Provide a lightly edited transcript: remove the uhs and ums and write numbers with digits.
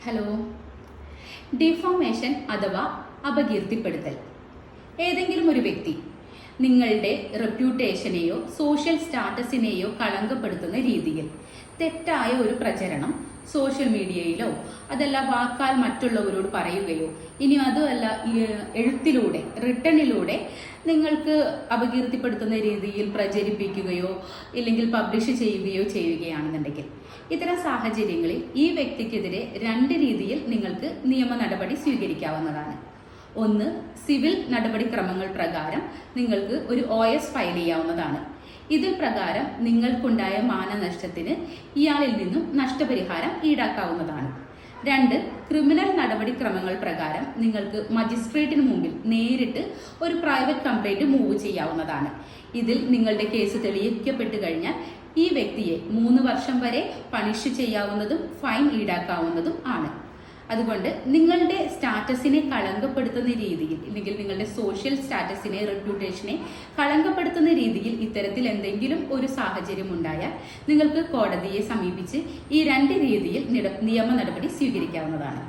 Hello. Deformation അഥവാ അപകീർത്തിപ്പെടുത്തൽ. ഏതെങ്കിലും ഒരു വ്യക്തി നിങ്ങളുടെ റെപ്യൂട്ടേഷനെയോ സോഷ്യൽ സ്റ്റാറ്റസിനെയോ കളങ്കപ്പെടുത്തുന്ന രീതിയിൽ തെറ്റായ ഒരു പ്രചരണം സോഷ്യൽ മീഡിയയിലോ അതല്ല വാക്കാൽ മറ്റുള്ളവരോട് പറയുകയോ ഇനി അതുമല്ല എഴുത്തിലൂടെ റിട്ടണിലൂടെ നിങ്ങൾക്ക് അപകീർത്തിപ്പെടുത്തുന്ന രീതിയിൽ പ്രചരിപ്പിക്കുകയോ ഇല്ലെങ്കിൽ പബ്ലിഷ് ചെയ്യുകയോ ചെയ്യുകയാണെന്നുണ്ടെങ്കിൽ ഇത്തരം സാഹചര്യങ്ങളിൽ ഈ വ്യക്തിക്കെതിരെ രണ്ട് രീതിയിൽ നിങ്ങൾക്ക് നിയമ നടപടി സ്വീകരിക്കാവുന്നതാണ്. ഒന്ന്, സിവിൽ നടപടിക്രമങ്ങൾ പ്രകാരം നിങ്ങൾക്ക് ഒരു OS ഫയൽ ചെയ്യാവുന്നതാണ്. ഇതിൽ പ്രകാരം നിങ്ങൾക്കുണ്ടായ മാനനഷ്ടത്തിന് ഇയാളിൽ നിന്നും നഷ്ടപരിഹാരം ഈടാക്കാവുന്നതാണ്. രണ്ട്, ക്രിമിനൽ നടപടിക്രമങ്ങൾ പ്രകാരം നിങ്ങൾക്ക് മജിസ്ട്രേറ്റിന് മുമ്പിൽ നേരിട്ട് ഒരു പ്രൈവറ്റ് കംപ്ലൈന്റ് മൂവ് ചെയ്യാവുന്നതാണ്. ഇതിൽ നിങ്ങളുടെ കേസ് തെളിയിക്കപ്പെട്ടു കഴിഞ്ഞാൽ ഈ വ്യക്തിയെ 3 വർഷം വരെ പണിഷ് ചെയ്യാവുന്നതും ഫൈൻ ഈടാക്കാവുന്നതും ആണ്. അതുകൊണ്ട് നിങ്ങളുടെ സ്റ്റാറ്റസിനെ കളങ്കപ്പെടുത്തുന്ന രീതിയിൽ അല്ലെങ്കിൽ നിങ്ങളുടെ സോഷ്യൽ സ്റ്റാറ്റസിനെ റെപ്യൂട്ടേഷനെ കളങ്കപ്പെടുത്തുന്ന രീതിയിൽ ഇത്തരത്തിൽ എന്തെങ്കിലും ഒരു സാഹചര്യം ഉണ്ടായാൽ നിങ്ങൾക്ക് കോടതിയെ സമീപിച്ച് ഈ രണ്ട് രീതിയിൽ നിയമ നടപടി സ്വീകരിക്കാവുന്നതാണ്.